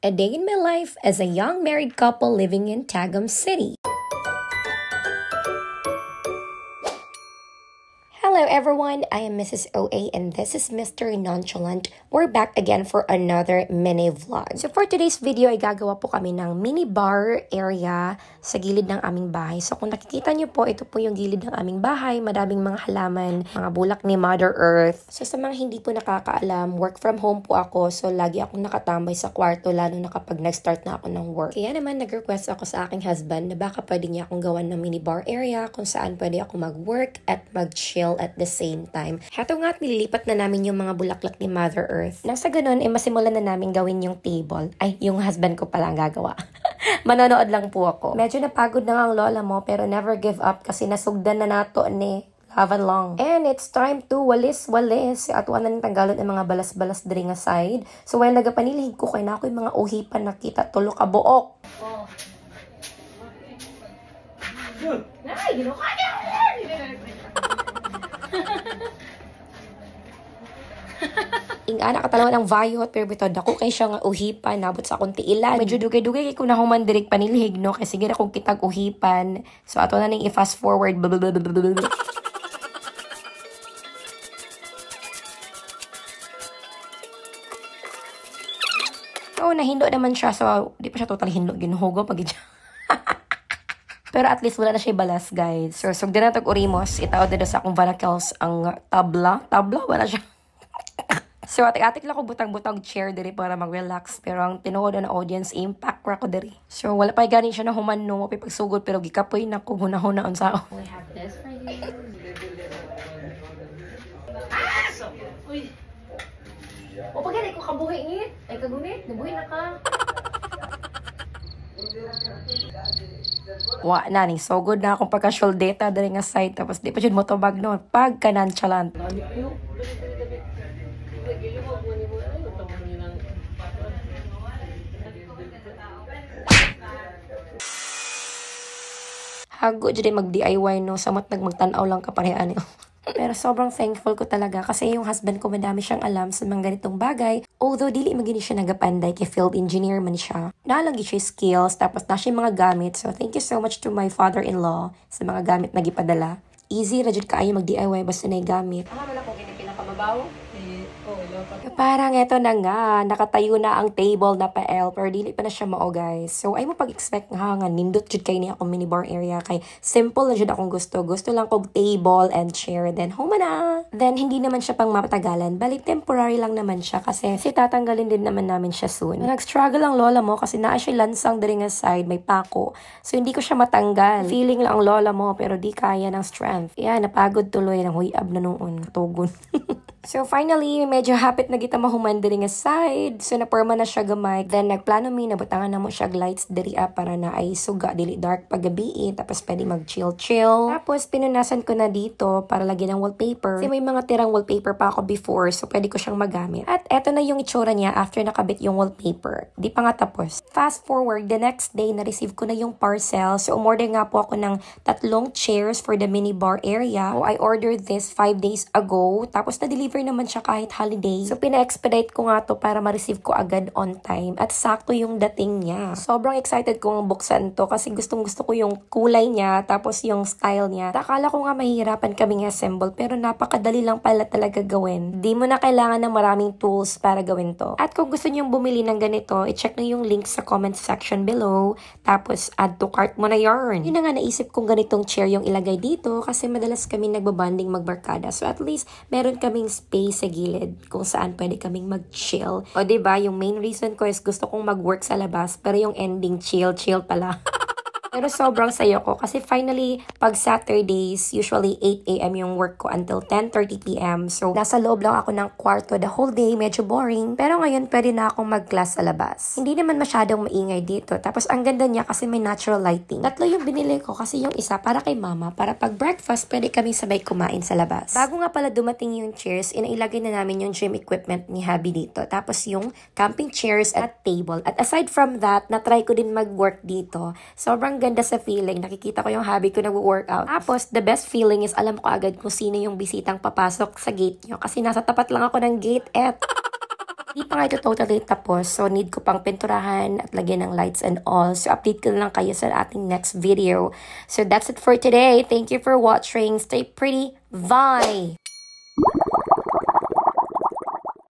A day in my life as a young married couple living in Tagum City. Hello everyone, I am Mrs. OA and this is Mr. Nonchalant. We're back again for another mini vlog. So for today's video ay gagawa po kami ng mini bar area sa gilid ng aming bahay. So kung nakikita nyo po, ito po yung gilid ng aming bahay. Madaming mga halaman, mga bulak ni Mother Earth. So sa mga hindi po nakakaalam, work from home po ako. So lagi akong nakatambay sa kwarto lalo na kapag nag-start na ako ng work. Kaya naman nag-request ako sa aking husband na baka pwede niya akong gawan ng mini bar area kung saan pwede ako mag-work at mag-chill at the same time. Heto nga at nililipat na namin yung mga bulaklak ni Mother Earth. Nang sa ganun, masimulan na namin gawin yung table. Ay, yung husband ko pala ang gagawa. Manonood lang po ako. Medyo napagod na nga ang lola mo pero never give up kasi nasugdan na nato ni Laban long. And it's time to walis-walis. At wala nang tanggalon ang mga balas-balas diri nga side. So while nagapanilihig ko kay na ako yung mga uhipan nakita tulo ka buok. Oh. Nay, ginuka niya! Ingana katalawan ang vayot pero bitod ako kay siya nga uhipan nabot sa akong tiilan. Medyo dugay-dugay kay kung nahuman direk panilhig no kasi sige akong kitag uhipan. So ato na ning i-fast forward. Oh, nahindo naman siya so di pa siya totally hindo ginuhugo pag siya. Pero at least wala na siya balas, guys. So, sugdan na tag-urimos. Itaod na sa akong vanakels ang tabla. Tabla, wala siya. So, atik-atik lang ko butang-butang chair diri para mag-relax. Pero ang tinuod na audience, impact ra ko diri. So, wala pa ganin siya na human no. Mapi pagsugod, pero gikapoy na ko hunahuna sa ako. We have this for you. Uy! O, pagkali ko kabuhi ngit. Ay, kagunit. Nabuhi na ka. Wa na ni so good na akong pagka-shoal data diri nga side tapos di pa jud mo tubag no pagka nonchalant. Hago jud mag-DIY no samot magtan-aw lang ka pareha niyo. Pero sobrang thankful ko talaga kasi yung husband ko madami siyang alam sa mga ganitong bagay. Although dili magini siya nagapanday kay field engineer man siya. Nalagi siya skills tapos na siya mga gamit. So thank you so much to my father-in-law sa mga gamit na gipadala. Easy ra jud kaayo mag-DIY basta na gamit. Wala ko kini pinakababaw. Parang eto na nga, nakatayo na ang table na pa-L pero dili pa na siya mao guys. So ay mo pag-expect nga nindot jud kay ni akong mini bar area kay simple na jud akong gusto. Gusto lang kog table and chair then home na. Then hindi naman siya pang matagalan, bali temporary lang naman siya kasi tatanggalin din naman namin siya soon. Nag-struggle ang lola mo kasi naa siya lansang diri nga side, may pako. So hindi ko siya matanggal. Feeling lang ang lola mo pero di kaya ng strength. Yeah, napagod tuloy ng huyab na noon, tugon. So finally, medyo hapit na kita mahuman diri nga side. So naporma na siya gamay. Then nagplano mi nabutangan na mo siya lights diri para na ay suga dili dark paggabi tapos pwede mag-chill. Tapos pinunasan ko na dito para lagyan ng wallpaper. Kasi may mga tirang wallpaper pa ako before so pwede ko siyang magamit. At eto na yung itsura niya after nakabit yung wallpaper. Di pa nga tapos. Fast forward, the next day na-receive ko na yung parcel. So umorder nga po ako ng 3 chairs for the mini bar area. So I ordered this 5 days ago. Tapos na-deliver naman siya kahit holiday. So, pina-expedite ko nga to para ma-receive ko agad on time. At sakto yung dating niya. Sobrang excited kong buksan to kasi gustong-gusto ko yung kulay niya tapos yung style niya. Akala ko nga mahihirapan kaming assemble pero napakadali lang pala talaga gawin. Di mo na kailangan ng maraming tools para gawin to. At kung gusto niyong bumili ng ganito, i-check na yung link sa comment section below. Tapos, add to cart mo na yarn. Yun na nga naisip kong ganitong chair yung ilagay dito kasi madalas kami nagbabanding magbarkada. So, at least, meron kaming space sa gilid kung saan pwede kaming mag-chill. O diba, yung main reason ko is gusto kong mag-work sa labas pero yung ending chill pala. Pero sobrang saya ko kasi finally, pag Saturdays, usually 8 a.m. yung work ko until 10:30 p.m. So, nasa loob lang ako ng kwarto the whole day, medyo boring. Pero ngayon, pwede na akong mag-class sa labas. Hindi naman masyadong maingay dito. Tapos, ang ganda niya kasi may natural lighting. 3 yung binili ko kasi yung isa para kay mama, para pag breakfast, pwede kami sabay kumain sa labas. Bago nga pala dumating yung chairs, inailagay na namin yung gym equipment ni hubby dito. Tapos, yung camping chairs at table. At aside from that, na-try ko din mag-work dito. Sobrang ganda sa feeling. Nakikita ko yung hobby ko nag-workout. Tapos, the best feeling is alam ko agad kung sino yung bisitang papasok sa gate nyo. Kasi nasa tapat lang ako ng gate Hindi pa nga ito totally tapos. So, need ko pang pinturahan at lagyan ng lights and all. So, update ko na lang kayo sa ating next video. So, that's it for today. Thank you for watching. Stay pretty. Bye!